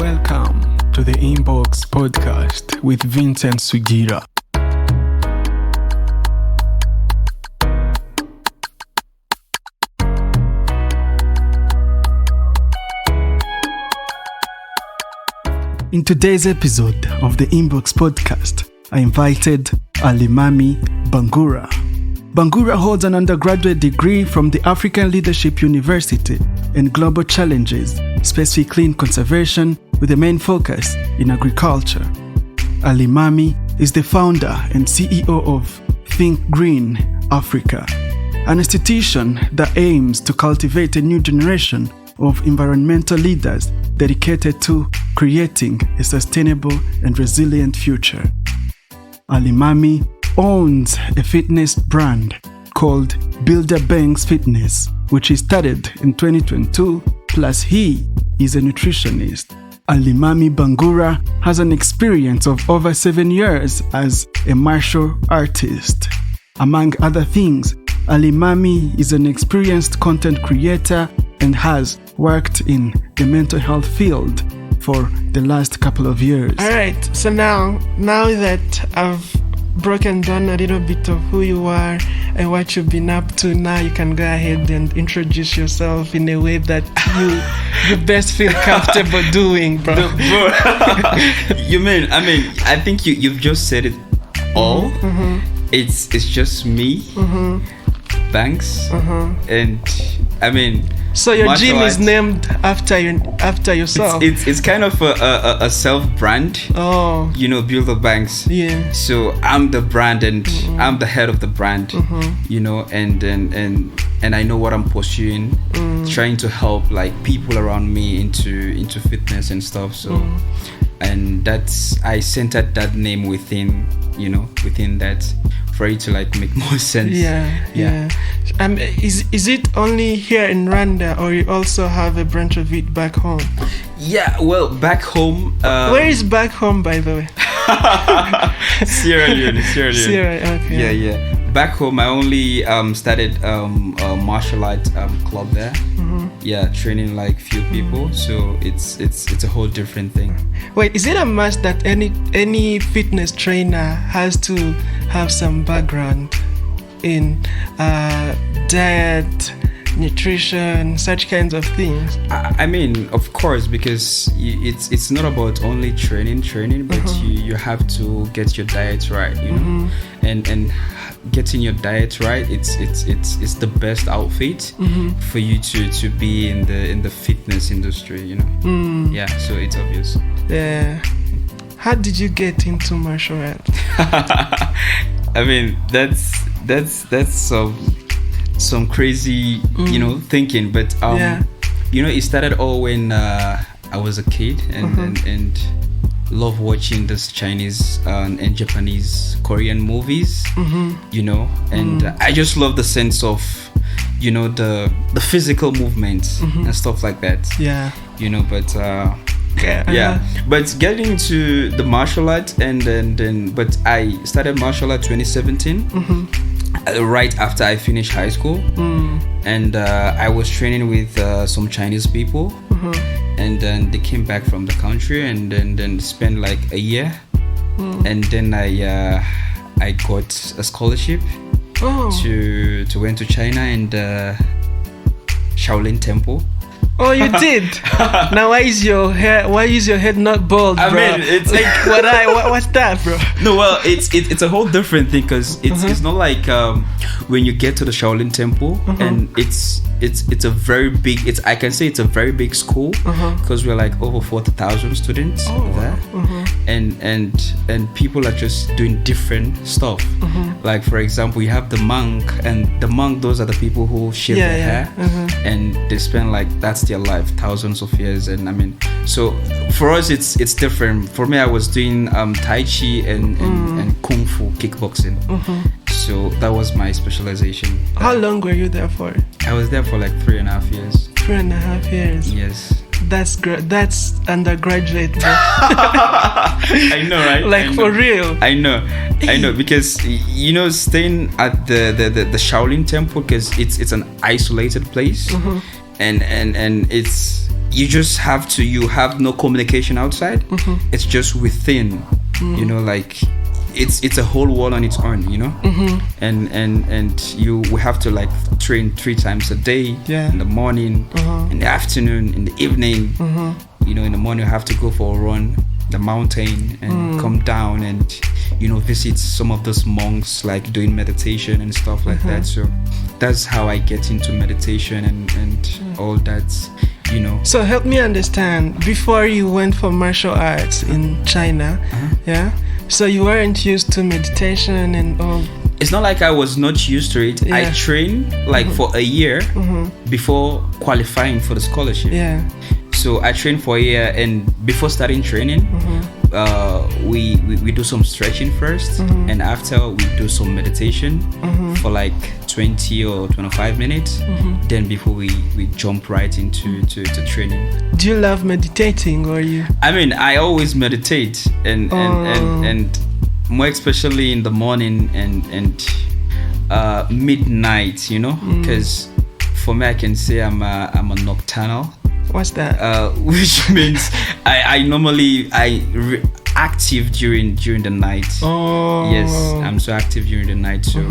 Welcome to the Inbox Podcast with Vincent Sugira. In today's episode of the Inbox Podcast, I invited Alimamy Bangura. Bangura holds an undergraduate degree from the African Leadership University in Global Challenges, specifically in conservation with a main focus in agriculture. Alymamy is the founder and CEO of Think Green Africa, an institution that aims to cultivate a new generation of environmental leaders dedicated to creating a sustainable and resilient future. Alymamy owns a fitness brand called Builder Banks Fitness, which he started in 2022, plus he is a nutritionist. Alimamy Bangura has an experience of over 7 years as a martial artist. Among other things, Alymamy is an experienced content creator and has worked in the mental health field for the last couple of years. All right, so now that I've broken down a little bit of who you are and what you've been up to, now you can go ahead and introduce yourself in a way that you best feel comfortable doing, bro. I think you've just said it all. Mm-hmm. It's just me, Banks, and so your gym is named after yourself. It's kind of a self brand. Oh, Builder Banks. Yeah. So I'm the brand and I'm the head of the brand. And I know what I'm pursuing, trying to help like people around me into fitness and stuff. So and I centered that name within that for it to like make more sense. Yeah. Is it only here in Rwanda, or you also have a branch of it back home? Yeah, well, back home. Where is back home, by the way? Sierra Leone. Okay. Yeah. Back home, I only started a martial art club there. Yeah, training like few people. So it's a whole different thing. Wait, is it a must that any fitness trainer has to have some background in diet, nutrition, such kinds of things? Of course, because it's not about only training, but you have to get your diet right, and getting your diet right, it's the best outfit for you to be in the fitness industry, Yeah, so it's obvious. Yeah. How did you get into martial arts? That's some crazy thinking, but it started all when I was a kid and love watching this Chinese and Japanese, Korean movies, and I just love the sense of the physical movements and stuff like that. But getting into the martial art but I started martial art 2017 right after I finished high school, and I was training with some Chinese people, and then they came back from the country and then spent like a year, and then I got a scholarship to went to China and Shaolin Temple. Oh, you did? Now why is your head not bald, bro? It's like what's that, bro? No, well, it's a whole different thing, because it's not like when you get to the Shaolin Temple, and it's a very big, I can say it's a very big school, because we're like over 40,000 students there, and people are just doing different stuff. Like for example, you have the monk, and the monk, those are the people who shave their hair, and they spend like, that's their life, thousands of years. And so for us it's different. For me, I was doing Tai Chi and Kung Fu, kickboxing. So that was my specialization. How long were you there for? I was there for like 3.5 years. 3.5 years? Yes. That's great. That's undergraduate. I know, right? Like for real. I know, because staying at the Shaolin Temple, because it's an isolated place, and it's you just have to, you have no communication outside. It's just within, you know, like it's a whole world on its own, you know. And we have to like train 3 times a day. In the morning, in the afternoon, in the evening. You know, in the morning you have to go for a run the mountain and come down and, you know, visit some of those monks, like doing meditation and stuff like that. So that's how I get into meditation and all that, you know. So help me understand, before you went for martial arts in China, so you weren't used to meditation and all? It's not like I was not used to it. I trained like for a year before qualifying for the scholarship. So I trained for a year, and before starting training, we do some stretching first, and after we do some meditation for like 20 or 25 minutes. Then before we jump right into training. Do you love meditating, or you? I mean, I always meditate, and more especially in the morning and midnight, you know, because for me, I can say I'm a nocturnal. What's that? Which means I normally active during the night. Yes, I'm so active during the night. So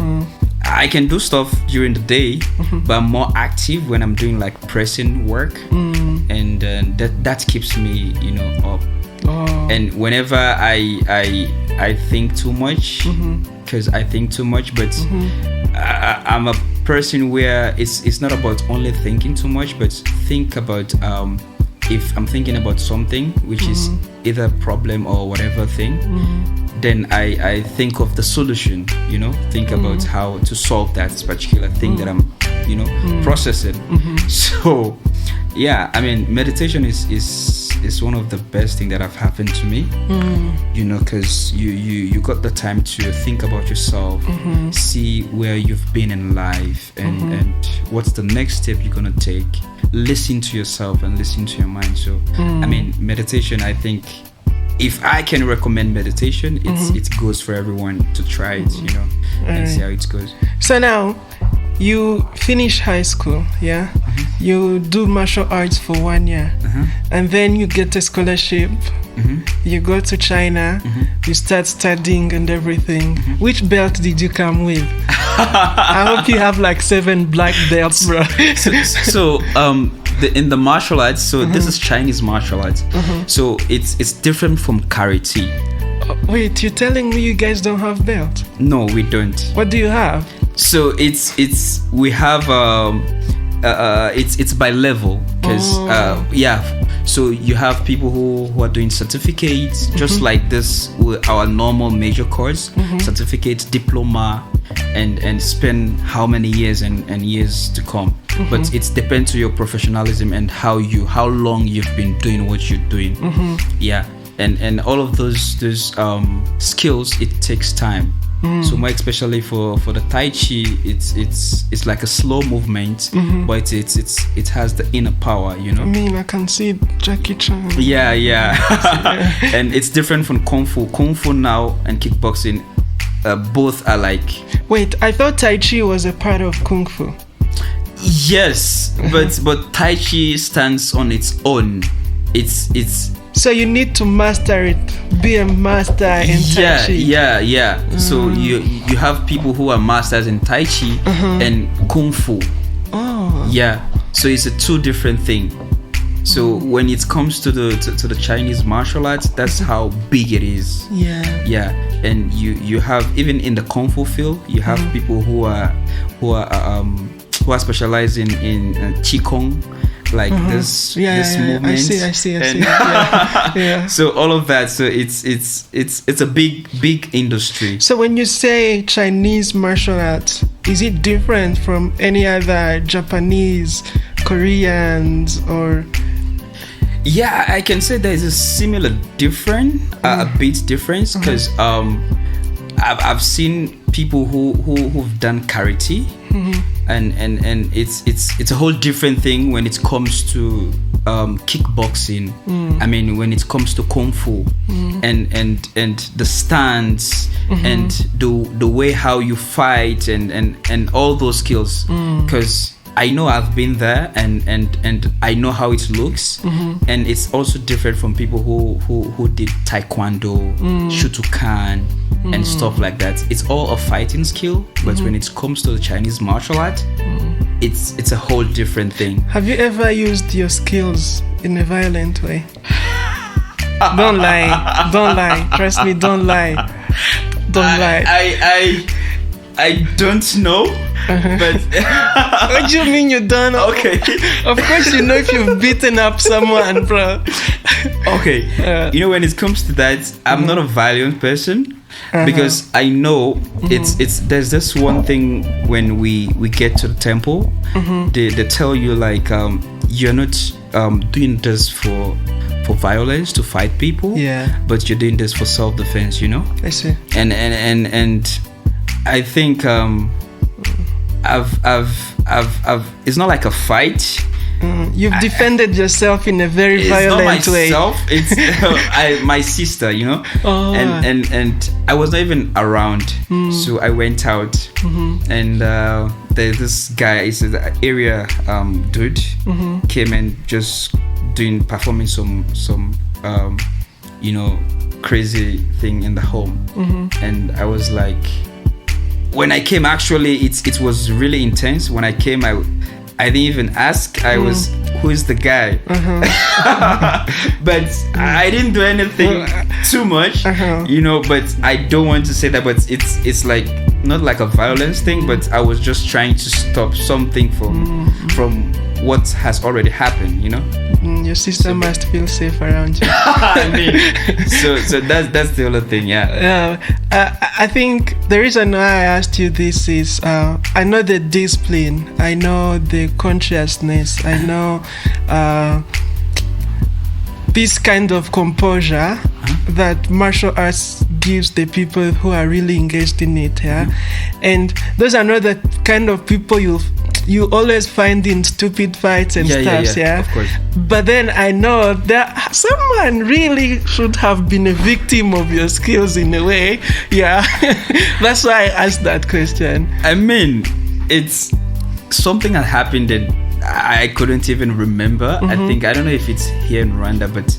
I can do stuff during the day, but I'm more active when I'm doing like pressing work, and that keeps me, you know, up. And whenever I think too much, because I think too much, but I'm a person where it's not about only thinking too much, but think about if I'm thinking about something which is either a problem or whatever thing, then I think of the solution, you know, think about how to solve that particular thing that I'm, you know, processing. So yeah, I mean, meditation is one of the best thing that have happened to me, you know, because you got the time to think about yourself, see where you've been in life, and what's the next step you're gonna take. Listen to yourself and listen to your mind. So I mean, meditation, I think if I can recommend meditation, it goes for everyone to try it, you know, and see how it goes. So now you finish high school, you do martial arts for 1 year, and then you get a scholarship. You go to China, you start studying and everything. Which belt did you come with? I hope you have like 7 black belts, bro. So in the martial arts, so this is Chinese martial arts. So it's different from karate. Wait, you're telling me you guys don't have belts? No, we don't. What do you have? So we have it's by level, because so you have people who are doing certificates, just like this with our normal major course, certificates, diploma, and spend how many years and years to come. But it depends on your professionalism and how long you've been doing what you're doing. And all of those skills, it takes time. So more especially for the Tai Chi, it's like a slow movement, but it has the inner power, you know. I mean, I can see Jackie Chan. And it's different from Kung Fu. Kung Fu now and kickboxing, both are like. Wait, I thought Tai Chi was a part of Kung Fu. Yes, but Tai Chi stands on its own. It's. So you need to master it, be a master in Tai Chi. So you have people who are masters in Tai Chi and Kung Fu. So it's a 2 different thing. So when it comes to the Chinese martial arts, that's how big it is. And you have, even in the Kung Fu field, you have people who are specializing in Qigong, like this movement. I see. So all of that, so it's a big industry. So when you say Chinese martial arts, is it different from any other Japanese, Koreans, or? Yeah, I can say there is a similar difference, a bit difference, because I've seen people who've done karate, and it's a whole different thing when it comes to kickboxing. I mean, when it comes to Kung Fu, and the stance, and the way how you fight, and all those skills, because I know I've been there, and I know how it looks, and it's also different from people who did taekwondo, shutukan, and stuff like that. It's all a fighting skill, but when it comes to the Chinese martial art, it's a whole different thing. Have you ever used your skills in a violent way? Don't lie. Trust me, don't lie. I don't know, but what do you mean you don't know? Okay. Of course you know if you've beaten up someone, bro. Okay. When it comes to that, I'm not a violent person, because I know it's there's this one thing when we get to the temple, they tell you like you're not doing this for violence to fight people, but you're doing this for self-defense, I see. And I think I've it's not like a fight. You've defended yourself in a very violent way. It's not myself, it's my sister, and I was not even around, so I went out, and there's this guy, is an area dude, came and just performing some crazy thing in the home, and I was like, when I came, actually it was really intense. When I came, I didn't even ask. I was, who is the guy? But I didn't do anything too much, but I don't want to say that, but it's like not like a violence thing, but I was just trying to stop something from what has already happened, Your sister must feel safe around you. I mean, so that's the other thing, I think the reason why I asked you this is I know the discipline, I know the consciousness, I know this kind of composure that martial arts gives the people who are really engaged in it, and those are not the kind of people you always find in stupid fights and stuff, of course. But then I know that someone really should have been a victim of your skills in a way, That's why I asked that question. I mean, it's something that happened that I couldn't even remember. I don't know if it's here in Rwanda, but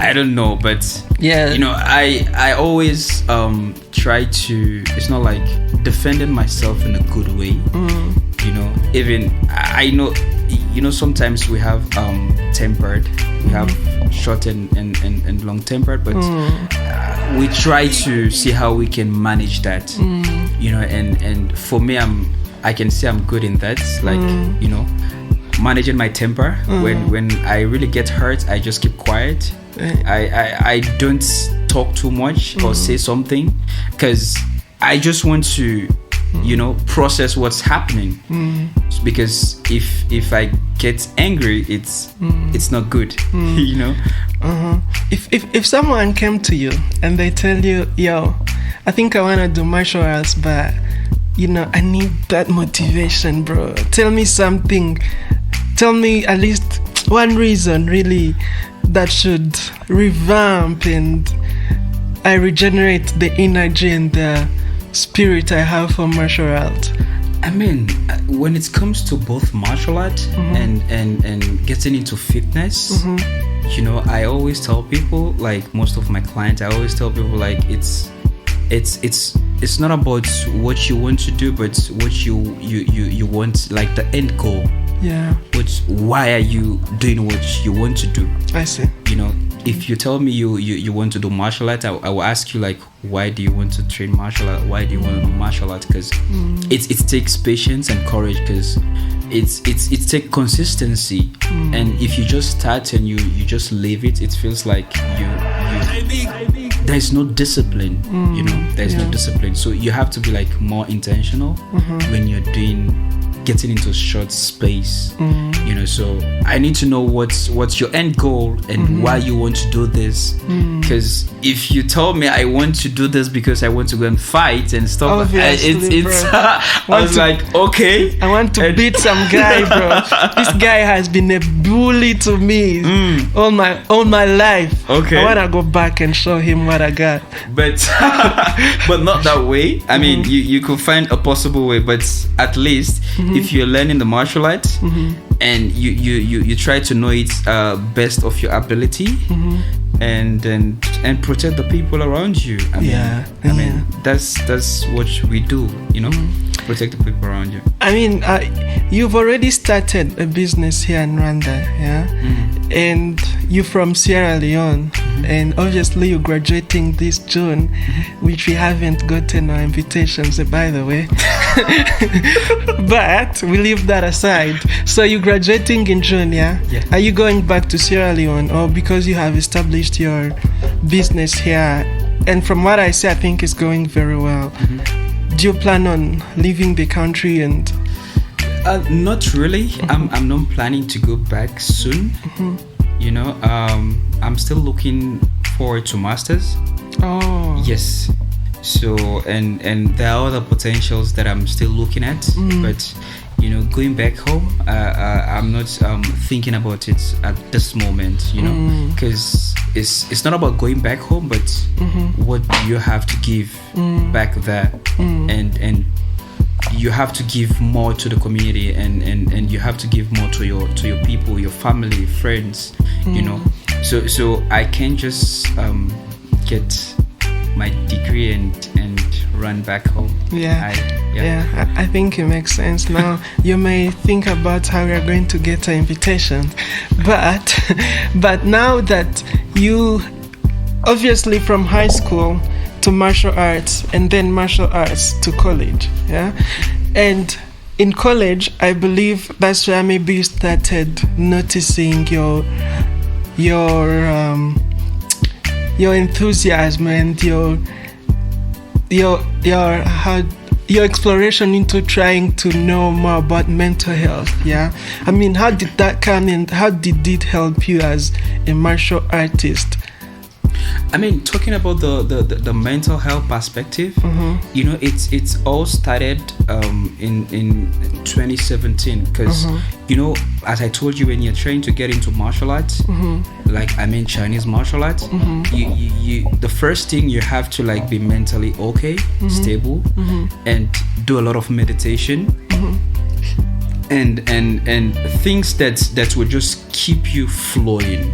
I don't know, but I always try to, it's not like defending myself in a good way, even I know, sometimes we have tempered, we have short and long tempered, but we try to see how we can manage that, and for me, I can say I'm good in that, like, managing my temper. When I really get hurt, I just keep quiet. I don't talk too much or say something, because I just want to process what's happening, because if I get angry, it's not good. If someone came to you and they tell you, yo, I think I want to do martial arts, but I need that motivation, bro, tell me something, tell me at least one reason really that should revamp and I regenerate the energy and the spirit I have for martial art. I mean, when it comes to both martial art and getting into fitness, I always tell people, like most of my clients, I always tell people like it's not about what you want to do, but what you want, like the end goal. Why are you doing what you want to do? I see. If you tell me you want to do martial art, I will ask you like, why do you want to train martial art? Why do you want to do martial art? Because it takes patience and courage, because it takes consistency, and if you just start and you just leave it, it feels like there's no discipline. There's no discipline. So you have to be like more intentional when you're getting into a short space, so I need to know what's your end goal and why you want to do this, because if you told me I want to do this because I want to go and fight and stuff, it's I was like, okay, I want to beat some guy, bro. This guy has been a bully to me all my life. Okay, I want to go back and show him what I got, but not that way. I mean, you could find a possible way, but at least if you're learning the martial arts and you try to know it best of your ability, and protect the people around you. I mean, that's what we do, protect the people around you. I mean, you've already started a business here in Rwanda, and you're from Sierra Leone, and obviously you're graduating this June, which we haven't gotten our invitations, by the way. But we leave that aside. So you're graduating in June, yeah? Are you going back to Sierra Leone, or because you have established your business here? And from what I see, I think it's going very well. Do you plan on leaving the country? And not really. I'm not planning to go back soon. I'm still looking forward to masters. Oh, yes. So and there are other potentials that I'm still looking at, but going back home, I'm not thinking about it at this moment, because it's not about going back home, but what you have to give back there, and you have to give more to the community, and you have to give more to your people, your family, friends, so I can't just get my degree and run back home. I think it makes sense. Now you may think about how you're going to get an invitation, but now that you obviously from high school to martial arts, and then martial arts to college, and in college I believe that's where maybe you started noticing your enthusiasm and your exploration into trying to know more about mental health. I mean, how did that come, and how did it help you as a martial artist? I mean, talking about the mental health perspective, it's all started in 2017, because as I told you, when you're trying to get into martial arts, Chinese martial arts, you the first thing you have to be mentally okay, stable, and do a lot of meditation, and things that will just keep you flowing,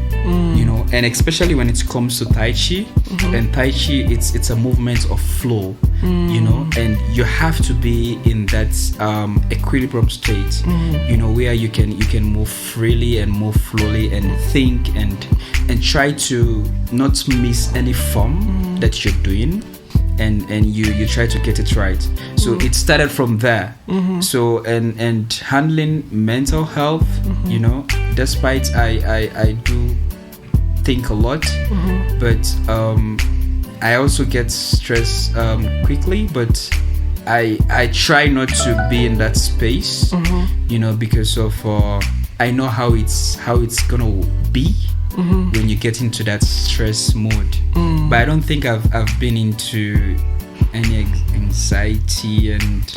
and especially when it comes to Tai Chi, and Tai Chi, it's a movement of flow, and you have to be in that equilibrium state, where you can move freely and move slowly and think and try to not miss any form that you're doing. And you try to get it right. So it started from there. So and handling mental health, despite I do think a lot, but I also get stressed quickly, but I try not to be in that space, because of I know how it's gonna be when you get into that stress mode. But I don't think I've been into any anxiety and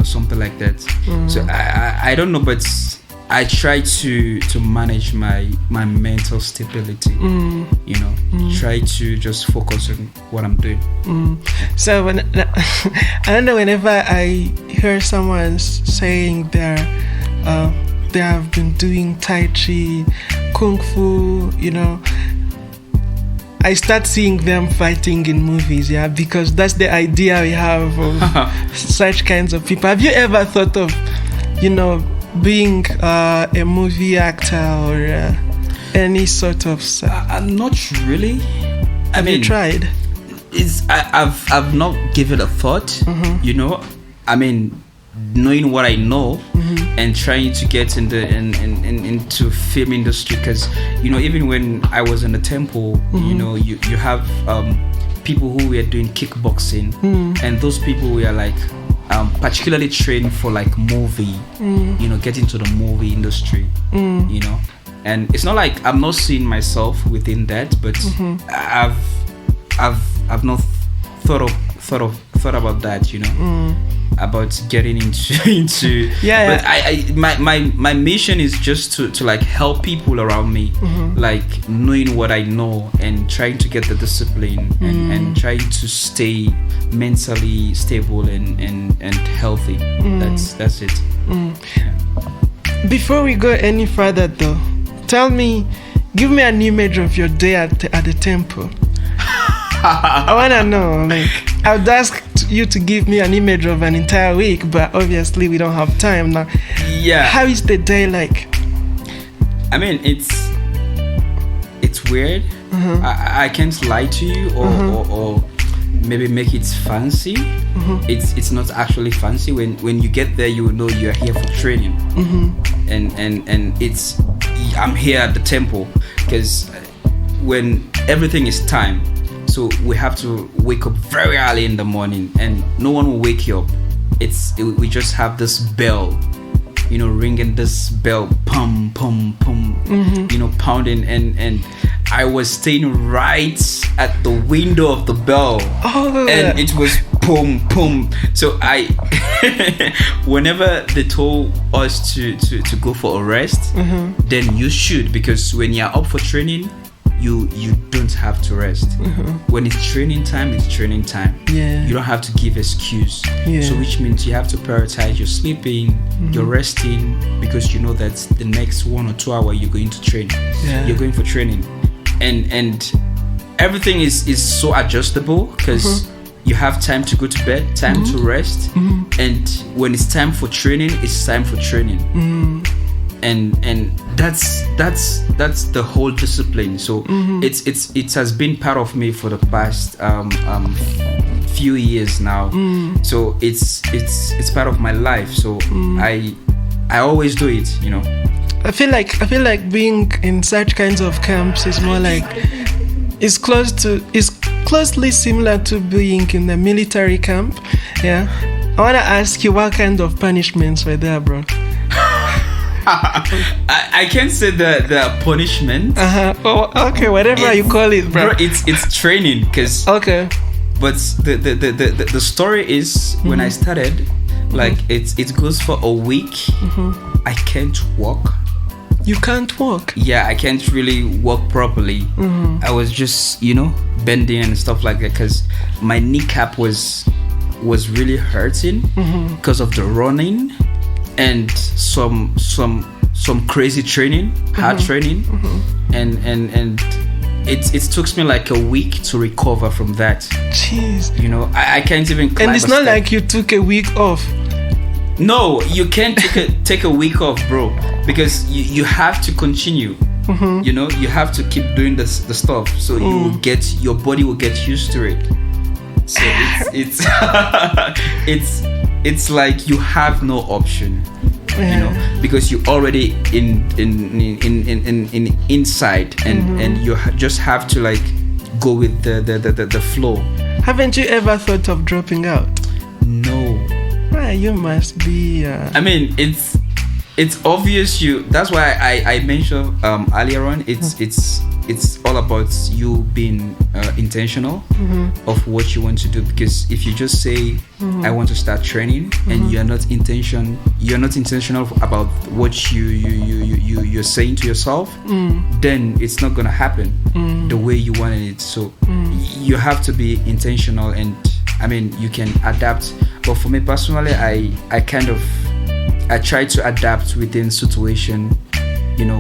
something like that. So I don't know, but I try to manage my mental stability. Try to just focus on what I'm doing. So I don't know, whenever I hear someone saying they have been doing Tai Chi, Kung Fu, I start seeing them fighting in movies, because that's the idea we have of such kinds of people. Have you ever thought of, being a movie actor or any sort of? Not really. Have you tried? I've not given a thought. I mean, knowing what I know and trying to get into film industry, because even when I was in the temple, you have people who were doing kickboxing, and those people were particularly trained for movie, get into the movie industry, and it's not like I'm not seeing myself within that, but I've not thought about that, about getting into but my mission is just to help people around me, knowing what I know and trying to get the discipline and trying to stay mentally stable and healthy. That's it. Before we go any further though, give me an image of your day at the temple. I want to know, like, I would ask you to give me an image of an entire week, but obviously we don't have time now. Yeah. How is the day like? I mean, it's weird. I can't lie to you or maybe make it fancy. It's not actually fancy. When you get there, you will know you're here for training. And I'm here at the temple because when everything is time, so we have to wake up very early in the morning, and no one will wake you up. We just have this bell, ringing this bell, pum pum pum, pounding, and I was staying right at the window of the bell, and it was pum pum. So whenever they told us to go for a rest, then you should, because when you're up for training, you don't have to rest. When it's training time, it's training time. You don't have to give excuse. So which means you have to prioritize your sleeping, your resting, because you know that the next 1 or 2 hours you're going to train. You're going for training, and everything is so adjustable because you have time to go to bed, time to rest, and when it's time for training, it's time for training. And that's the whole discipline. So it has been part of me for the past few years now. So it's part of my life. So I always do it. I feel like being in such kinds of camps is more like is closely similar to being in the military camp. I want to ask you, what kind of punishments were there, bro? I can't say the punishment. Oh, okay, whatever you call it, bro. It's training, because okay. But the story is when I started, like it goes for a week. I can't walk. You can't walk? Yeah, I can't really walk properly. I was just bending and stuff like that because my kneecap was really hurting because of the running and some crazy training, hard training, and it took me like a week to recover from that. Jeez. I can't even climb. And it's not like you took a week off. No, you can't take a week off, bro, because you have to continue. You have to keep doing the stuff, so you will your body will get used to it. So it's like you have no option, because you're already in inside, and you just have to like go with the flow. Haven't you ever thought of dropping out? No. You must be. I mean, it's obvious. That's why I mentioned earlier on. It's all about you being intentional of what you want to do. Because if you just say I want to start training and you're not intentional about what you're saying to yourself, then it's not gonna happen the way you wanted it. So you have to be intentional, and I mean, you can adapt. But for me personally, I try to adapt within situation.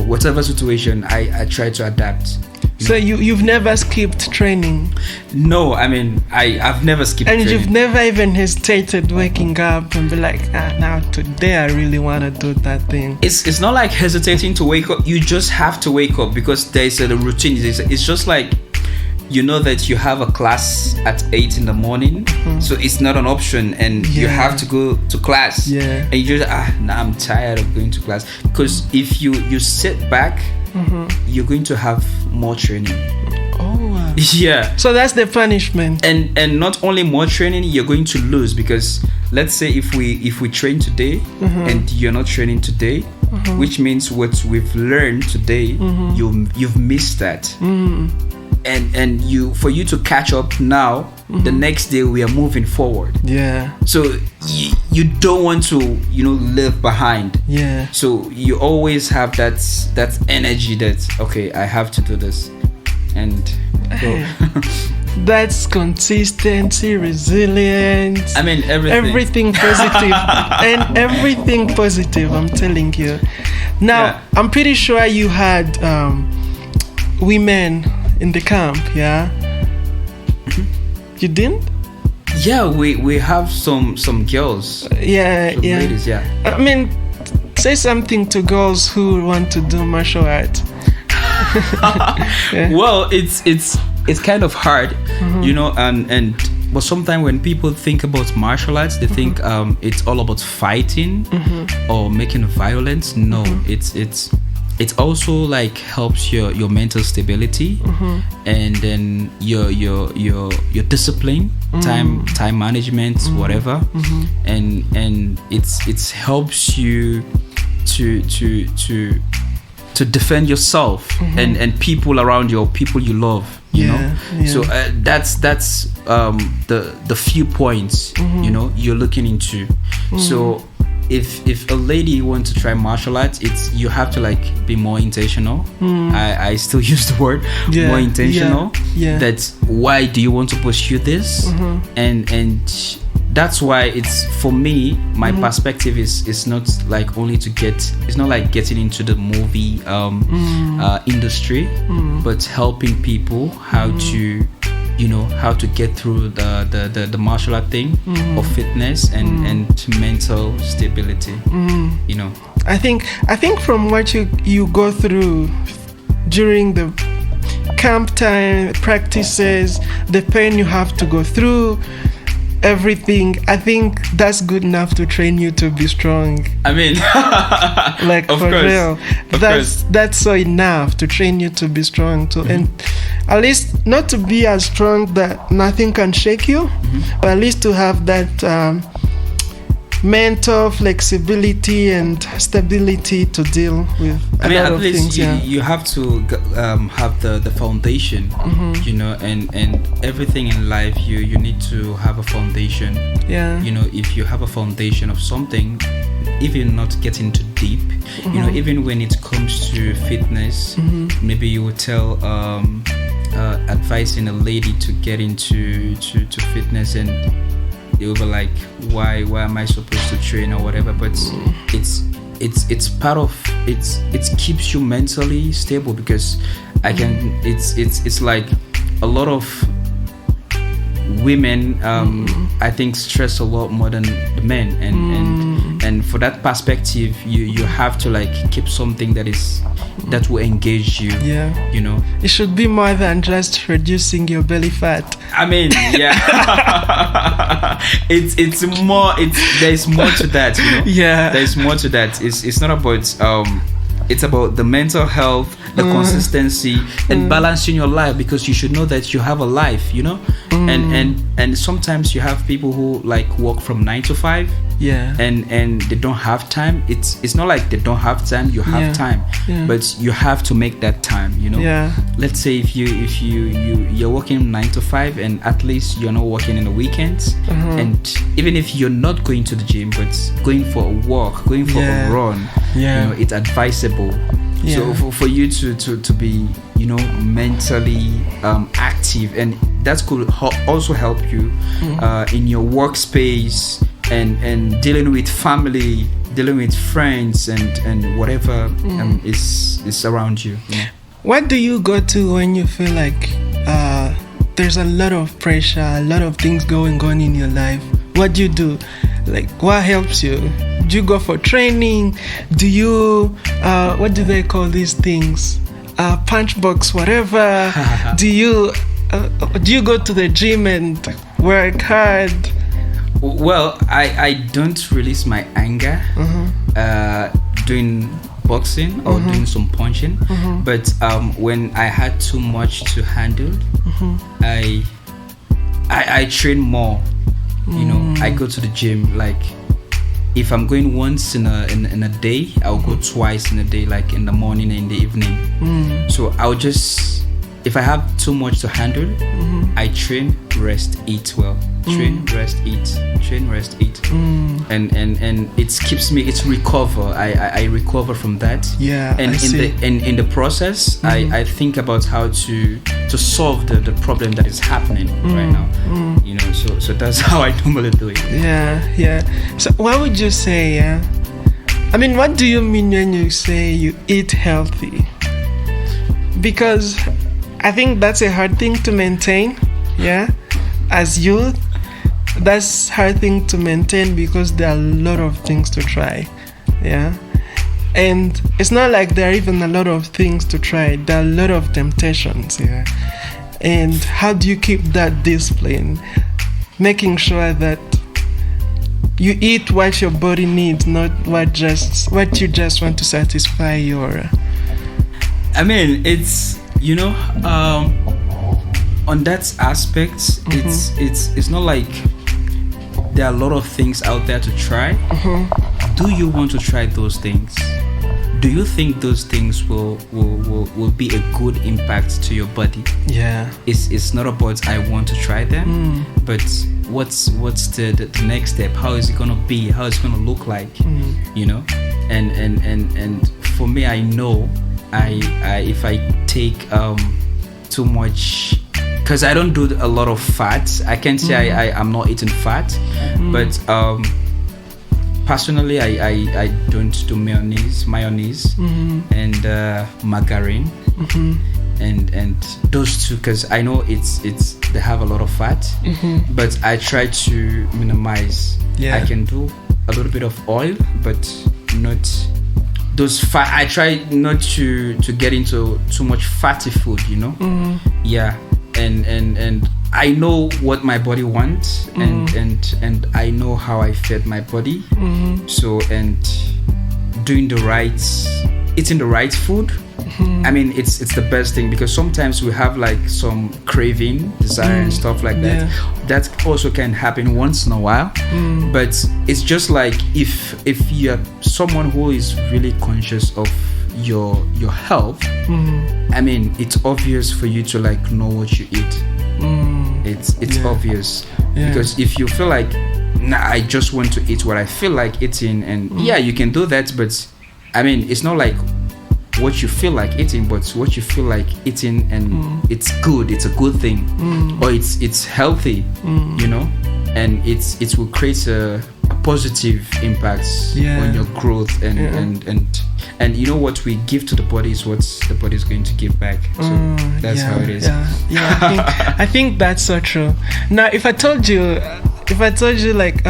Whatever situation, I try to adapt. So you've never skipped training? No, I mean, I've never skipped training. And you've never even hesitated waking up and be like, now today I really want to do that thing. It's not like hesitating to wake up. You just have to wake up because there's a routine. It's just like, that you have a class at 8 in the morning, so it's not an option, and you have to go to class. And you just I'm tired of going to class, because if you sit back, you're going to have more training. So that's the punishment. And not only more training, you're going to lose, because let's say if we train today and you're not training today, which means what we've learned today, you've missed that. And for you to catch up now, the next day we are moving forward. So you don't want to live behind. So you always have that energy that, okay, I have to do this. And That's consistency, resilience. I mean, everything positive. And everything positive, I'm telling you. Now, I'm pretty sure you had women in the camp, yeah? You didn't? Yeah, we have some girls. Yeah, some ladies, yeah. I mean, say something to girls who want to do martial arts. Yeah. Well, it's kind of hard, you know, but sometimes when people think about martial arts, they think it's all about fighting or making violence. No, it's also like helps your mental stability and then your discipline, time management, whatever, and it helps you to defend yourself and people around you, or people you love, you know. So that's the few points you know you're looking into. So if a lady wants to try martial arts, you have to like be more intentional. I still use the word more intentional. That's why do you want to pursue this, and that's why it's, for me, my perspective is not like only it's not like getting into the movie industry, but helping people how to, you know, how to get through the martial art thing of fitness and mental stability, you know. I think from what you go through during the camp time practices, the pain you have to go through, everything, I think that's good enough to train you to be strong. I mean, like, of for course, real, course. that's so enough to train you to be strong too, and at least not to be as strong that nothing can shake you, but at least to have that mental flexibility and stability to deal with a lot of things. You have to have the foundation, you know, and everything in life you need to have a foundation. You know, if you have a foundation of something, even not getting too deep, you know, even when it comes to fitness, maybe you would tell advising a lady to get into fitness, and they will be like, why am I supposed to train or whatever? But it's part of it keeps you mentally stable, because it's like a lot of women I think stress a lot more than the men, and for that perspective you have to like keep something that will engage you. You know, it should be more than just reducing your belly fat. I mean, it's more, there's more to that, you know. There's more to that. It's not about it's about the mental health, the consistency, and balancing your life, because you should know that you have a life, you know. And sometimes you have people who like work from 9 to 5, and they don't have time. It's not like they don't have time. You have time, but you have to make that time, you know. Let's say if you're working 9 to 5, and at least you're not working in the weekends, and even if you're not going to the gym, but going for a walk, going for a run, you know, it's advisable. So for you to be, you know, mentally active, and that could also help you in your workspace, and dealing with family, dealing with friends, and whatever is around you, you know? What do you go to when you feel like there's a lot of pressure, a lot of things going on in your life? What do you do? Like, what helps you? Do you go for training? Do you what do they call these things? Punch box, whatever. Do you go to the gym and work hard? Well, I don't release my anger doing boxing or doing some punching, but when I had too much to handle, I train more. You know, I go to the gym. Like, if I'm going once in a day, I'll go twice in a day, like in the morning and in the evening. So I'll just, if I have too much to handle, I train, rest, eat well. train, rest, eat, train, rest, eat, and it keeps me. It's recover. I recover from that. Yeah, and in the process, I think about how to solve the problem that is happening right now. You know, so that's how I normally do it. Yeah. So what would you say? Yeah, I mean, what do you mean when you say you eat healthy? Because I think that's a hard thing to maintain. Yeah, as youth, that's hard thing to maintain because there are a lot of things to try. Yeah, and it's not like there are even a lot of things to try. There are a lot of temptations. Yeah, and how do you keep that discipline, making sure that you eat what your body needs, not what you just want to satisfy your. I mean, it's, you know, on that aspect, it's not like there are a lot of things out there to try. Do you want to try those things? Do you think those things will be a good impact to your body? Yeah. It's not about I want to try them, but what's the next step? How is it gonna be? How is it gonna look like? You know, and for me, I know I if I take too much, because I don't do a lot of fat. I can't say I'm not eating fat, but personally I don't do mayonnaise and margarine and those two, because I know it's they have a lot of fat, but I try to minimize. I can do a little bit of oil, but not those fat. I try not to get into too much fatty food, you know. Yeah, and I know what my body wants, and I know how I fed my body. So, and eating the right food. I mean, it's the best thing, because sometimes we have like some craving, desire, and stuff like that. That also can happen once in a while. But it's just like if you're someone who is really conscious of your health, I mean, it's obvious for you to like know what you eat. It's obvious, because if you feel like, nah, I just want to eat what I feel like eating, and you can do that, but I mean, it's not like what you feel like eating, but what you feel like eating, and it's good, it's a good thing, or it's healthy, you know, and it will create a positive impact on your growth, and you know, what we give to the body is what the body is going to give back. So that's how it is. I think that's so true. Now, if I told you like,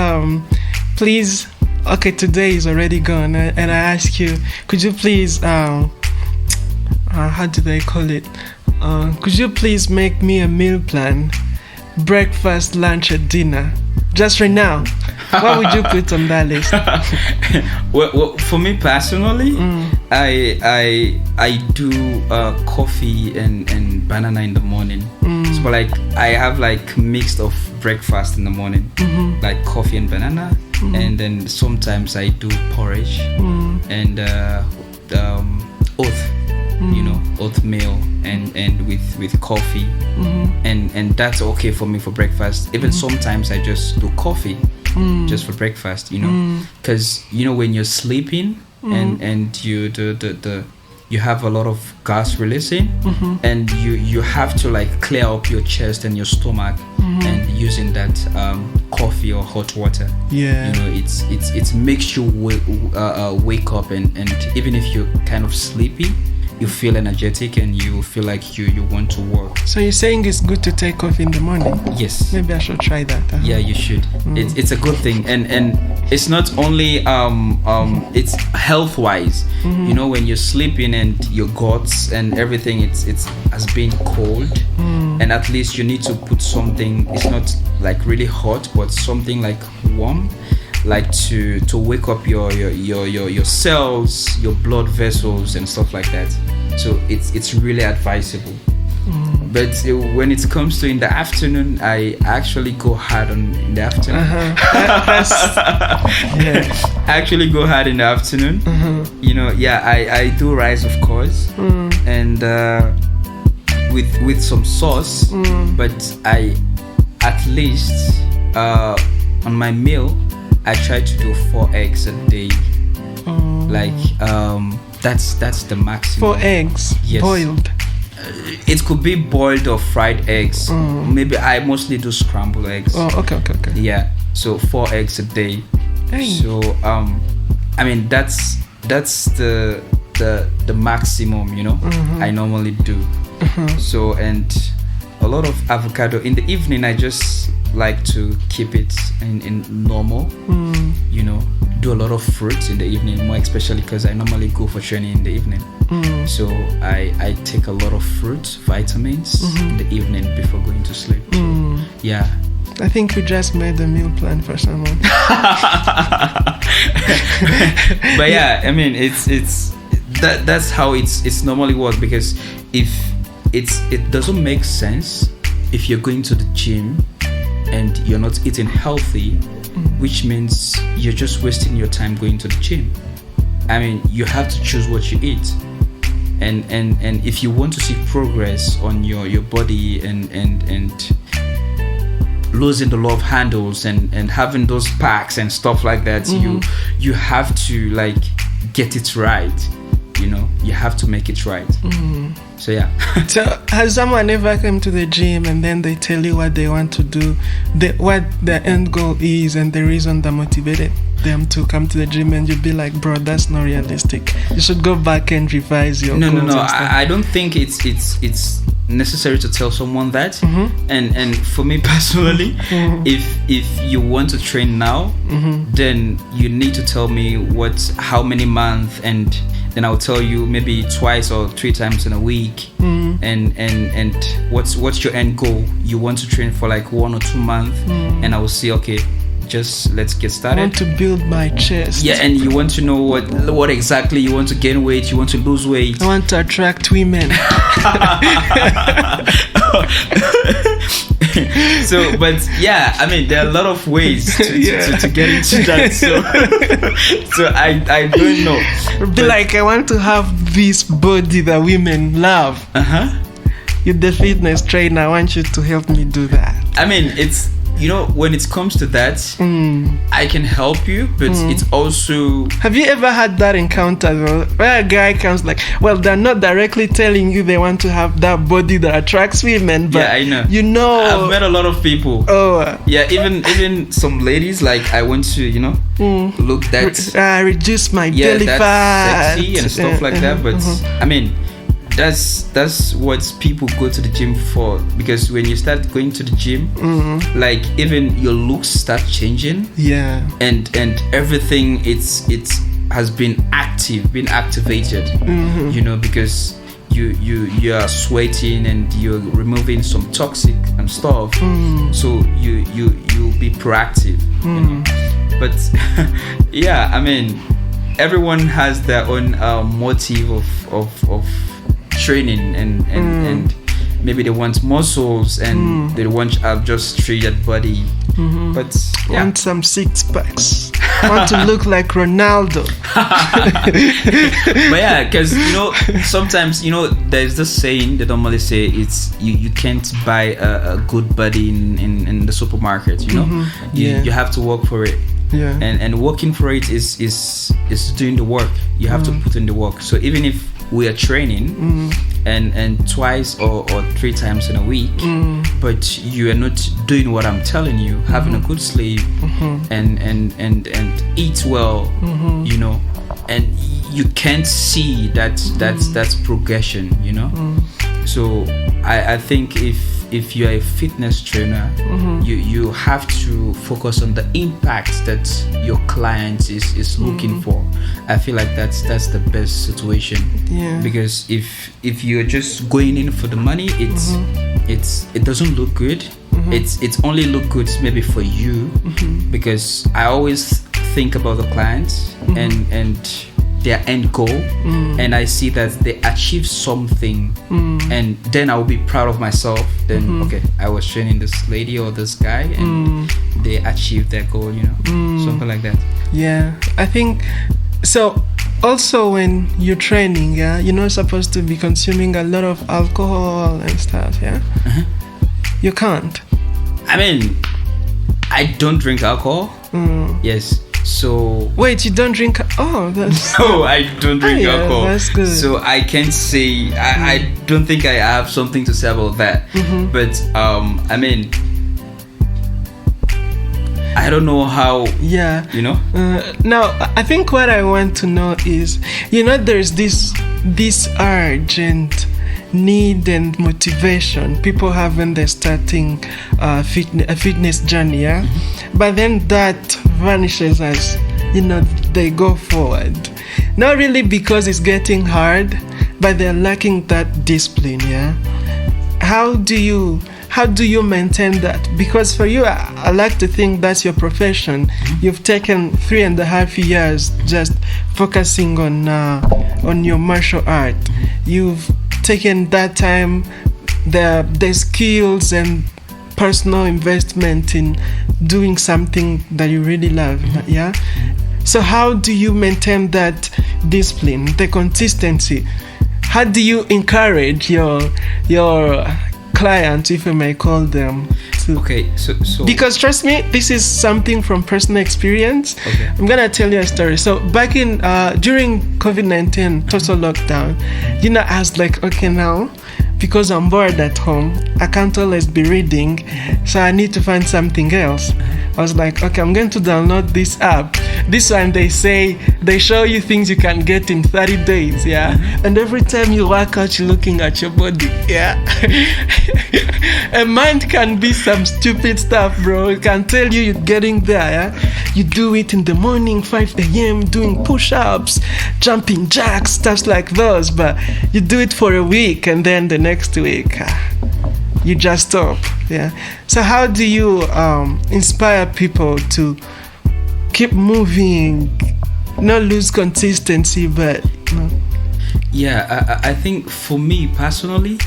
please, okay, today is already gone, and I ask you, could you please, how do they call it? Could you please make me a meal plan, breakfast, lunch, and dinner, just right now? What would you put on that list? well, for me personally, I do coffee and banana in the morning. So like I have like mixed of breakfast in the morning, like coffee and banana, and then sometimes I do porridge and oat, you know, oatmeal and with coffee, and that's okay for me for breakfast. Even sometimes I just do coffee just for breakfast, you know, because you know, when you're sleeping and you you have a lot of gas releasing, and you have to like clear up your chest and your stomach, and using that coffee or hot water, you know, it makes you wake up, and even if you're kind of sleepy, you feel energetic and you feel like you want to work. So you're saying it's good to take coffee in the morning? Yes. Maybe I should try that. Yeah, you should. It's a good thing, and it's not only it's health wise. You know, when you're sleeping and your guts and everything, it's has been cold, and at least you need to put something. It's not like really hot, but something like warm, like to wake up your cells, your blood vessels and stuff like that. So it's really advisable. But when it comes to in the afternoon, I actually go hard in the afternoon. I actually go hard in the afternoon. You know, I do rice, of course, and with some sauce, but I at least on my meal, I try to do 4 eggs a day. Like that's the maximum. 4 eggs, yes. Boiled. It could be boiled or fried eggs. Maybe I mostly do scrambled eggs. Oh, okay. Yeah, so 4 eggs a day. Hey. So I mean that's the maximum, you know. I normally do. So, and a lot of avocado in the evening. I just like to keep it in normal. You know, do a lot of fruits in the evening, more especially because I normally go for training in the evening. So I take a lot of fruits, vitamins in the evening before going to sleep. Yeah. I think we just made a meal plan for someone. But yeah, I mean that's how it's normally work, because if it doesn't make sense if you're going to the gym and you're not eating healthy, which means you're just wasting your time going to the gym. I mean, you have to choose what you eat. And if you want to see progress on your body and losing the love handles and having those packs and stuff like that, you have to like get it right. You know, you have to make it right. So yeah. So has someone ever come to the gym and then they tell you what they want to do, what their end goal is, and the reason that motivated them to come to the gym, and you'd be like, bro, that's not realistic. You should go back and revise your goals. No. I don't think it's necessary to tell someone that. And for me personally, if you want to train now, then you need to tell me how many months, and then I'll tell you maybe 2 or 3 times in a week. And what's your end goal? You want to train for like 1 or 2 months, and I will see, okay, just let's get started. I want to build my chest. Yeah, and you want to know what exactly you want to gain weight, you want to lose weight. I want to attract women. So, but yeah, I mean, there are a lot of ways to get into that. So I don't know. Be like, I want to have this body that women love. You're the fitness trainer. I want you to help me do that. I mean, it's, you know, when it comes to that, I can help you, but it's also... Have you ever had that encounter where a guy comes like, well, they're not directly telling you they want to have that body that attracts women, but yeah, I know. You know... I've met a lot of people. Oh. Yeah, even some ladies, like, I want to, you know, look that... reduce my belly fat. Sexy and stuff like that, but I mean... That's what people go to the gym for, because when you start going to the gym, like even your looks start changing. Yeah. And everything it's has been activated. You know, because you are sweating and you're removing some toxic and stuff. So you'll be proactive. You know? But yeah, I mean, everyone has their own motive of training and maybe they want muscles and they want just straight body, but yeah. Want some 6 packs, want to look like Ronaldo. But yeah, because you know, sometimes, you know, there's this saying they normally say, it's you can't buy a good body in the supermarket, you know. You have to work for it. Yeah. And working for it is doing the work. You have to put in the work. So even if we are training and 2 or 3 times in a week, but you are not doing what I'm telling you, having a good sleep and eat well, you know, and you can't see that's progression, you know. So I think if you're a fitness trainer, you have to focus on the impact that your client is looking for. I feel like that's the best situation. Yeah. Because if you're just going in for the money, it doesn't look good. It's only look good maybe for you, because I always think about the clients and their end goal, and I see that they achieve something, and then I will be proud of myself. Then okay, I was training this lady or this guy, and they achieved their goal, you know, something like that. Yeah, I think so. Also, when you're training, you're not supposed to be consuming a lot of alcohol and stuff. Yeah, you can't. I mean, I don't drink alcohol. Yes. So wait, you don't drink? Oh, that's no, I don't drink alcohol. That's good. So I can't say. I don't think I have something to say about that. But I mean, I don't know how. Yeah. You know. Now, I think what I want to know is, there's this urge and need and motivation people have when they're starting a fitness journey, yeah? But then that vanishes as they go forward, not really because it's getting hard, but they're lacking that discipline. Yeah, how do you maintain that? Because for you, I like to think that's your profession. You've taken 3.5 years just focusing on your martial art. You've taken that time, the skills and personal investment in doing something that you really love. Yeah. So how do you maintain that discipline, the consistency? How do you encourage your clients, if I may call them, to... Okay, so because trust me, this is something from personal experience. Okay. I'm gonna tell you a story. So back in during COVID-19 total lockdown, I was like, okay, now because I'm bored at home, I can't always be reading, so I need to find something else. I was like, okay, I'm going to download this app. This one, they show you things you can get in 30 days, yeah? And every time you work out, you're looking at your body, yeah? A mind can be some stupid stuff, bro. It can tell you you're getting there, yeah? You do it in the morning, 5 a.m., doing push-ups, jumping jacks, stuff like those, but you do it for a week, and then the next week, you just stop. Yeah. So how do you inspire people to keep moving, not lose consistency, but Yeah, I think for me personally,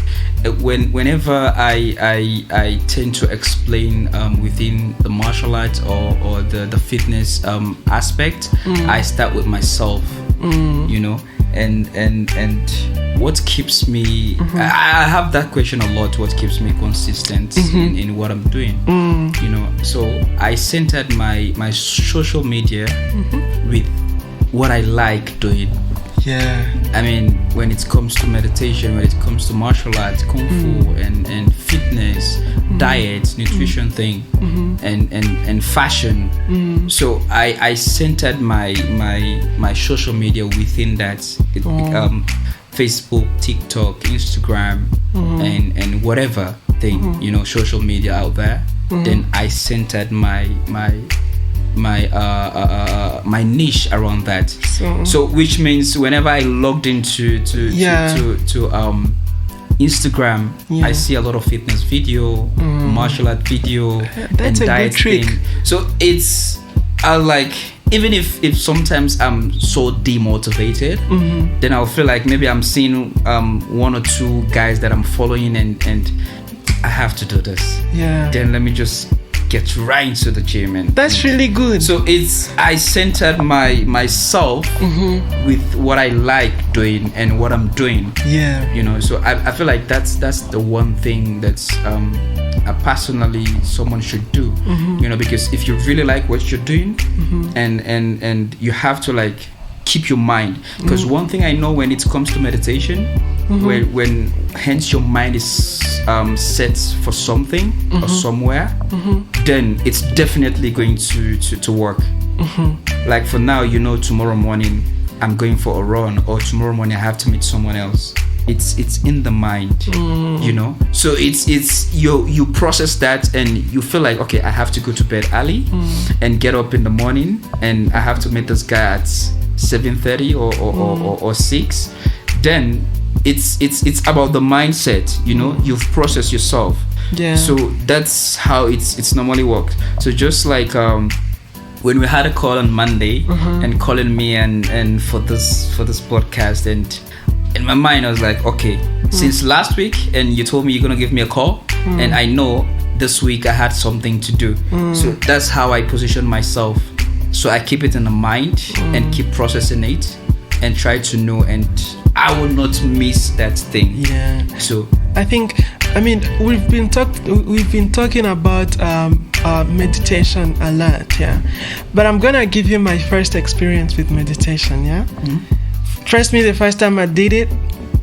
whenever I tend to explain within the martial arts or the fitness aspect, I start with myself, and what keeps me, I have that question a lot, what keeps me consistent in what I'm doing, so I centered my social media with what I like doing. Yeah. I mean, when it comes to meditation, when it comes to martial arts, kung fu, and fitness, diet, nutrition thing, and fashion. So I centered my social media within that. Facebook, TikTok, Instagram, and whatever thing, social media out there. Then I centered my niche around that. So which means whenever I logged into Instagram, I see a lot of fitness video, martial art video, that's and a diet good trick. thing. So it's even if sometimes I'm so demotivated, then I'll feel like maybe I'm seeing one or two guys that I'm following and I have to do this. Yeah. Then let me just get right into the gym, and that's really good. So I centered myself with what I like doing and what I'm doing. Yeah. So I feel like that's the one thing that's personally someone should do. Because if you really like what you're doing, and you have to keep your mind, because one thing I know when it comes to meditation, when hence your mind is set for something or somewhere, then it's definitely going to work. Like for now, tomorrow morning I'm going for a run, or tomorrow morning I have to meet someone else. It's in the mind, so it's you process that, and you feel like, okay, I have to go to bed early and get up in the morning, and I have to meet this guy at 7:30 or 6. Then it's about the mindset, you've processed yourself. Yeah. So that's how it's normally worked. So just like when we had a call on Monday and calling me and for this podcast, and in my mind I was like, okay, since last week and you told me you're gonna give me a call, and I know this week I had something to do. So that's how I position myself. So I keep it in the mind and keep processing it and try to know, and I will not miss that thing. Yeah. So I think I mean, we've been talking about meditation a lot, yeah. But I'm gonna give you my first experience with meditation, yeah. Trust me, the first time I did it,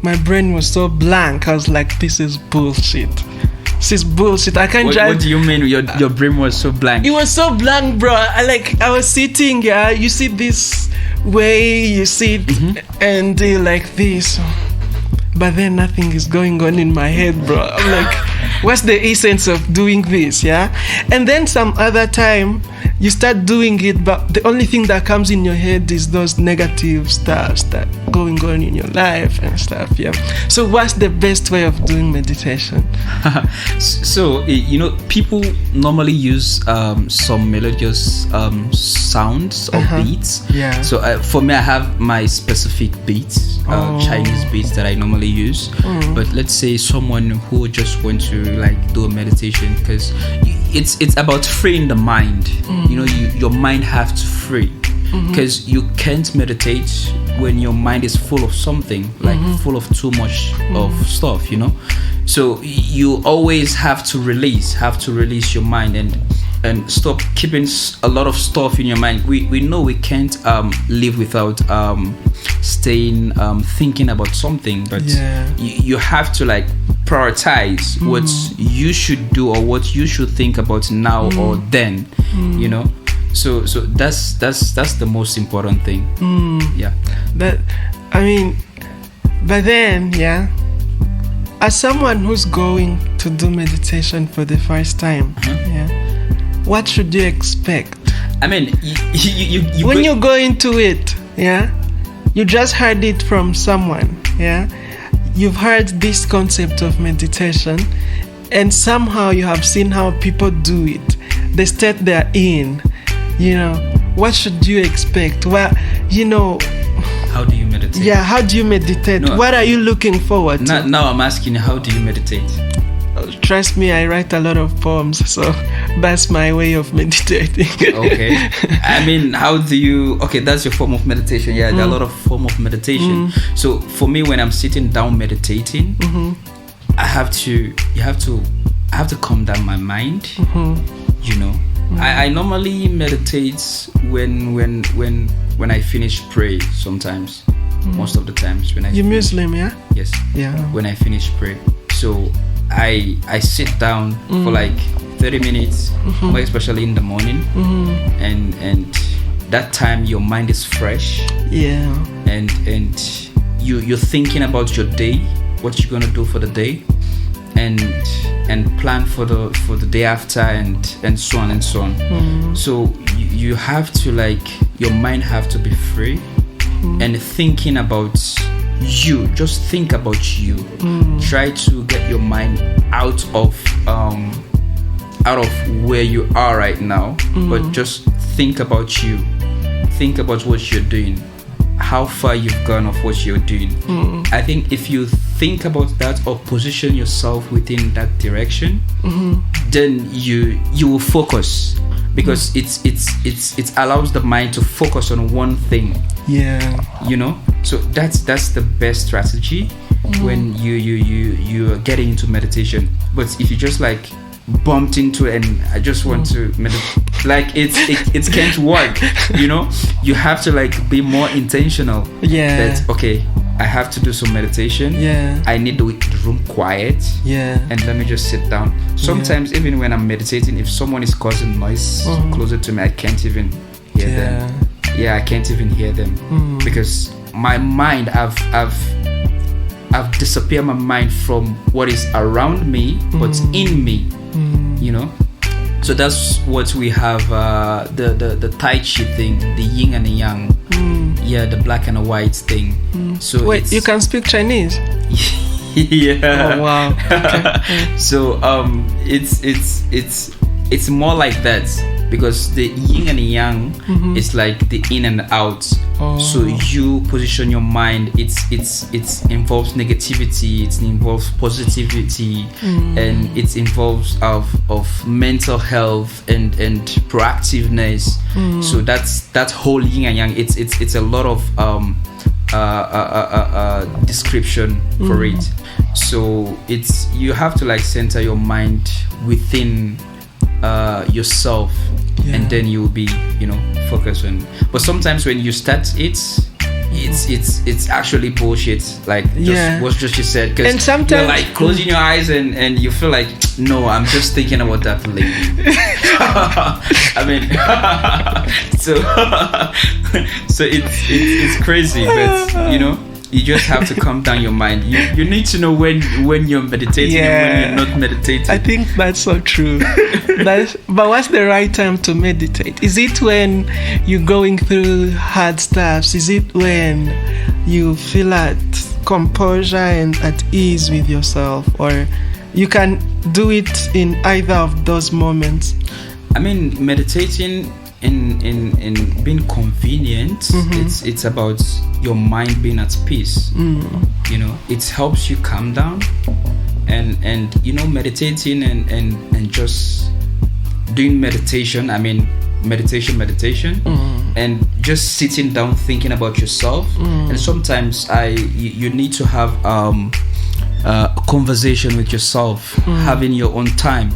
my brain was so blank. I was like, "This is bullshit. This is bullshit. I can't." What do you mean? Your brain was so blank? It was so blank, bro. I was sitting, yeah. You see this way, you sit, and like this. But then nothing is going on in my head, bro. I'm like, what's the essence of doing this, yeah? And then some other time, you start doing it, but the only thing that comes in your head is those negative stuff that going on in your life and stuff, yeah. So what's the best way of doing meditation? So, people normally use some melodious sounds or beats. Yeah. So for me, I have my specific beats, Chinese beats that I normally use. But let's say someone who just wants to like do a meditation, because it's about freeing the mind. Your mind have to free, because you can't meditate when your mind is full of something, like full of too much of stuff. So you always have to release your mind and stop keeping a lot of stuff in your mind. We know we can't live without staying thinking about something, but you have to like prioritize what you should do or what you should think about now or then. So that's the most important thing. Yeah. But then, yeah, as someone who's going to do meditation for the first time, yeah, what should you expect? I mean, you when you go into it, yeah, you just heard it from someone, yeah, you've heard this concept of meditation, and somehow you have seen how people do it, the state they're in. What should you expect? Well, how do you meditate? Yeah, how do you meditate? No, what are you looking forward to? Now I'm asking you, how do you meditate? Trust me, I write a lot of poems, so that's my way of meditating. Okay. I mean, how do you... Okay, that's your form of meditation. Yeah, there are a lot of form of meditation. So for me, when I'm sitting down meditating, I have to calm down my mind. I normally meditate when I finish pray sometimes. Most of the times when I You Muslim, yeah? Yes. Yeah. When I finish pray. So I sit down for like 30 minutes, more especially in the morning. And that time your mind is fresh. Yeah. And you're thinking about your day, what you're gonna do for the day. And plan for the day after and so on and so on. So you have to your mind have to be free and thinking about you. Just think about you. Try to get your mind out of where you are right now, but just think about you. Think about what you're doing, how far you've gone of what you're doing. I think if you think about that or position yourself within that direction, then you will focus, because it allows the mind to focus on one thing. Yeah. So that's the best strategy when you are getting into meditation. But if you just bumped into it and I just want to meditate, it can't work. You have to be more intentional. Yeah. That okay, I have to do some meditation. Yeah. I need the room quiet. Yeah. And let me just sit down. Sometimes even when I'm meditating, if someone is causing noise closer to me, I can't even hear them. Yeah, I can't even hear them because my mind, I've disappeared my mind from what is around me, what's in me. So that's what we have, the Tai Chi thing, the yin and the yang. Yeah, the black and the white thing. So wait, you can speak Chinese? Yeah. Oh wow. Okay. So it's more like that, because the yin and the yang is like the in and out. So you position your mind, it involves negativity, it involves positivity, and it involves of mental health and proactiveness. So that's whole yin and yang. It's a lot of description for it. So you have to like center your mind within yourself, and then you'll be, focused on. But sometimes when you start it's actually bullshit, like what just you said, because and sometimes you're like closing your eyes and you feel like, no, I'm just thinking about that lady. I mean, so it's crazy, but you just have to calm down your mind. You need to know when you're meditating and when you're not meditating. I think that's so true. But what's the right time to meditate? Is it when you're going through hard stuff? Is it when you feel at composure and at ease with yourself? Or you can do it in either of those moments? I mean, meditating in being convenient, it's about your mind being at peace. It helps you calm down, and meditating and just doing meditation. I mean, meditation, and just sitting down thinking about yourself. And sometimes you need to have a conversation with yourself, having your own time.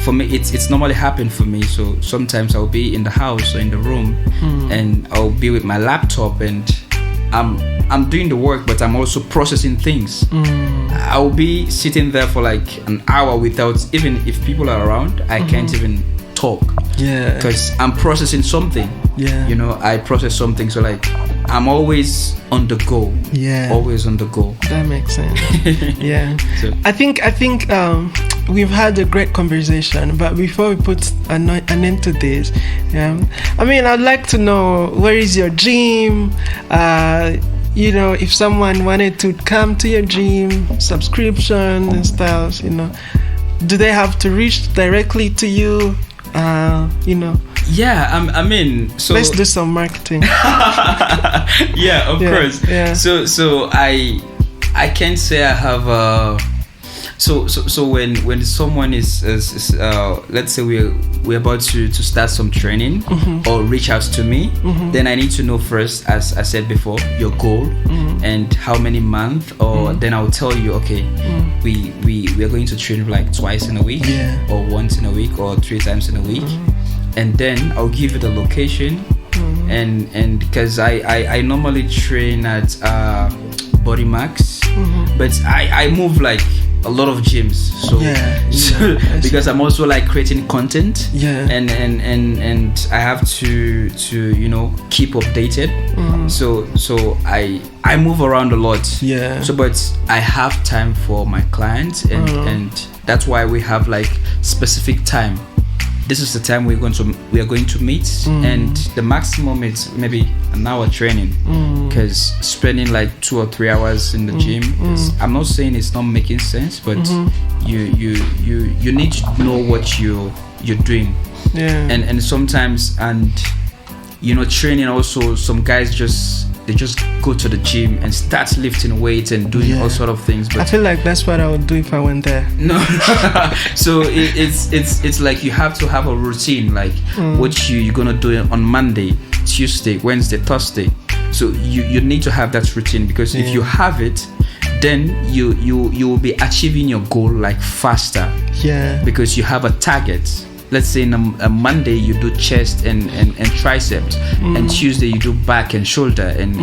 For me, it's normally happened for me. So sometimes I'll be in the house or in the room, and I'll be with my laptop, and I'm doing the work, but I'm also processing things. I'll be sitting there for like an hour without, even if people are around, I can't even talk. Yeah. Because I'm processing something. Yeah. I process something, so like I'm always on the go. Yeah. Always on the go. That makes sense. Yeah. So I think we've had a great conversation, but before we put an end to this, I mean, I'd like to know, where is your gym? If someone wanted to come to your gym, subscription and stuff, do they have to reach directly to you? Yeah, I mean, so let's do some marketing. Yeah, of course. Yeah. So I can't say I have so when someone is let's say we're about to start some training, or reach out to me, then I need to know first, as I said before, your goal and how many months, or then I'll tell you, okay, we are going to train like twice in a week, or once in a week, or 3 times in a week, and then I'll give you the location, and because I normally train at Body Max, but I move like a lot of gyms, so because I'm also like creating content, and I have to keep updated, so I move around a lot, so but I have time for my clients, and that's why we have like specific time. This is the time we are going to meet, and the maximum is maybe an hour training, because spending like 2 or 3 hours in the gym I'm not saying it's not making sense, but you need to know what you're doing, and sometimes, and training also, some guys just go to the gym and start lifting weights and doing all sort of things, but I feel like that's what I would do if I went there. No. So it's like you have to have a routine, like what you're gonna do on Monday, Tuesday, Wednesday, Thursday. So you need to have that routine, because if you have it, then you will be achieving your goal like faster, because you have a target. Let's say on a Monday you do chest and triceps, and Tuesday you do back and shoulder, and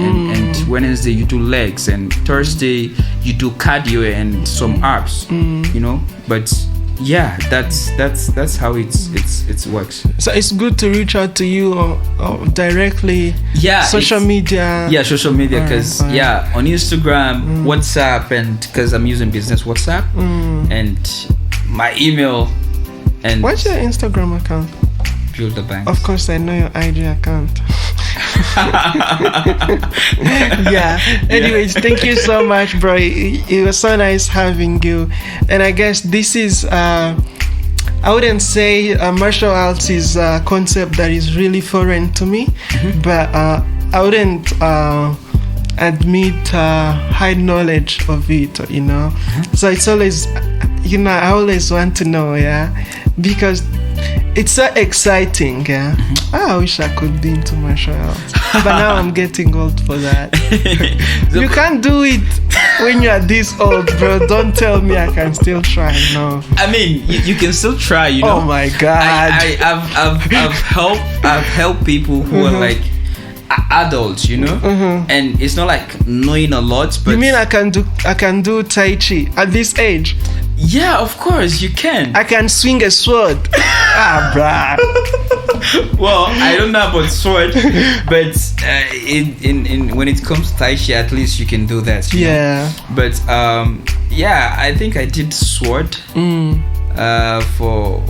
Wednesday you do legs, and Thursday you do cardio and some abs, but that's how it works. So it's good to reach out to you or directly, social media, because on Instagram, WhatsApp, and because I'm using business WhatsApp, and my email. And what's your Instagram account? Build the Bank. Of course, I know your IG account. Anyways, thank you so much, bro. It was so nice having you. And I guess this is I wouldn't say martial arts is a concept that is really foreign to me, but I wouldn't admit high knowledge of it, So it's always, I always want to know, because it's so exciting, yeah. I wish I could be into martial arts, but now I'm getting old for that. You can't do it when you're this old, bro. Don't tell me I can still try. No. I mean, you can still try, you know. Oh my God. I've helped people who are like adults, you know, and it's not like knowing a lot. But you mean I can do Tai Chi at this age? Yeah, of course you can. I can swing a sword. Bruh. Well, I don't know about sword, but in when it comes to Tai Chi, at least you can do that. You know? But yeah, I think I did sword for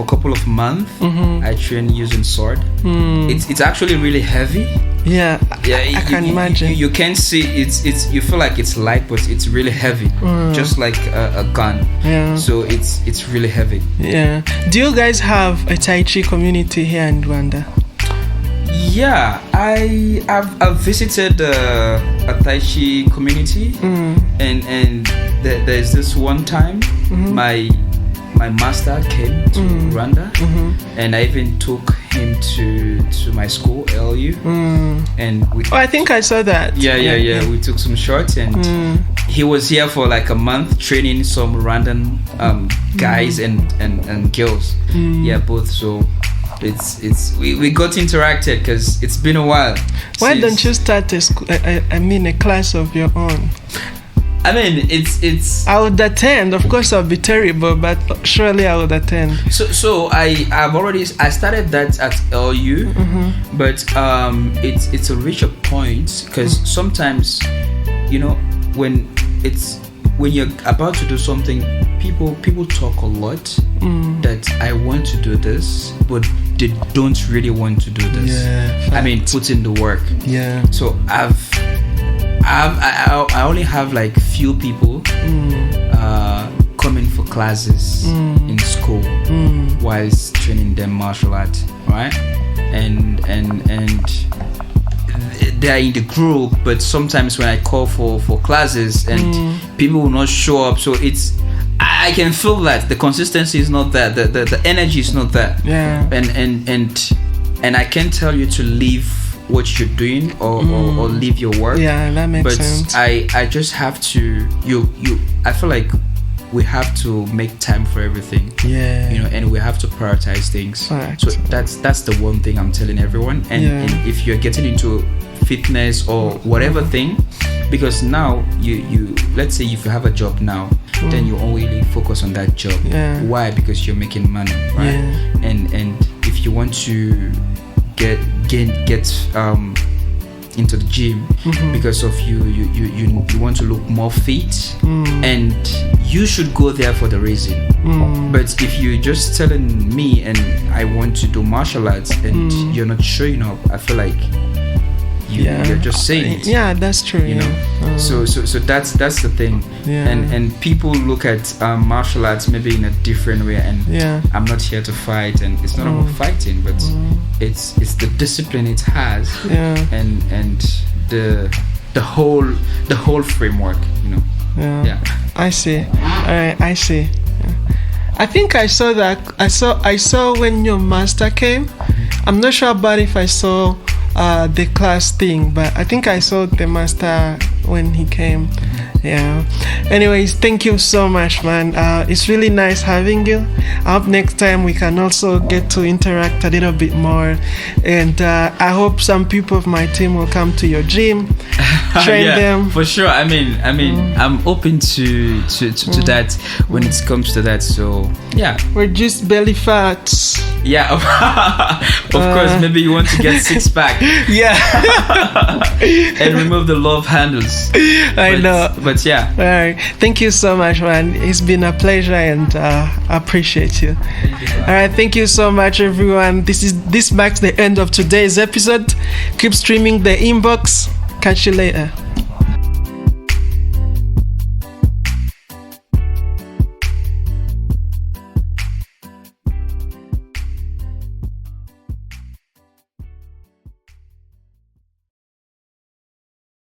a couple of months. I trained using sword. It's actually really heavy. Yeah, I can imagine. You can see it's you feel like it's light, but it's really heavy, just like a gun. Yeah. So it's really heavy. Yeah. Do you guys have a Tai Chi community here in Rwanda? Yeah, I've visited a Tai Chi community, and there's this one time my master came to Rwanda, and I even took him to my school, LU, and I think I saw that. Yeah. We took some shots, and he was here for like a month training some random guys and girls. Yeah, both. So we got interacted because it's been a while. Why don't you start a class of your own? I mean, it's. I would attend. Of course, I'll be terrible, but surely I would attend. So I started that at LU, but it's a richer point because sometimes, you know, when you're about to do something, people talk a lot that I want to do this, but they don't really want to do this. Yeah, I mean, put in the work. Yeah. So I only have like few people coming for classes in school whilst training them martial art, right? And they are in the group, but sometimes when I call for classes and people will not show up, so I can feel that the consistency is not there, the energy is not there. Yeah. And I can't tell you to leave what you're doing or leave your work. Yeah, that makes sense. But I just have to I feel like we have to make time for everything. Yeah. You know, and we have to prioritize things. Right. So that's the one thing I'm telling everyone. And if you're getting into fitness or whatever thing, because now you let's say if you have a job now, then you only focus on that job. Yeah. Why? Because you're making money, right? Yeah. And if you want to get into the gym because of you want to look more fit, and you should go there for the reason. But if you're just telling me and I want to do martial arts and you're not showing up, I feel like you're just saying it. Yeah, that's true. You know, so that's the thing. Yeah. And people look at martial arts maybe in a different way. And I'm not here to fight, and it's not about fighting, but it's the discipline it has. Yeah. And the whole framework. You know. Yeah. I see. I see. Yeah. I think I saw that. I saw when your master came. I'm not sure about if I saw the class thing, but I think I saw the master when he came. Yeah. Anyways, thank you so much, man. It's really nice having you. I hope next time we can also get to interact a little bit more, and I hope some people of my team will come to your gym, train them. For sure. I mean, I'm open to that when it comes to that. So yeah, reduce belly fat. Yeah, of course. Maybe you want to get six pack. Yeah. And remove the love handles. I know. But yeah. All right. Thank you so much, man. It's been a pleasure, and I appreciate you. Thank you. All right. Thank you so much, everyone. This marks the end of today's episode. Keep streaming the inbox. Catch you later.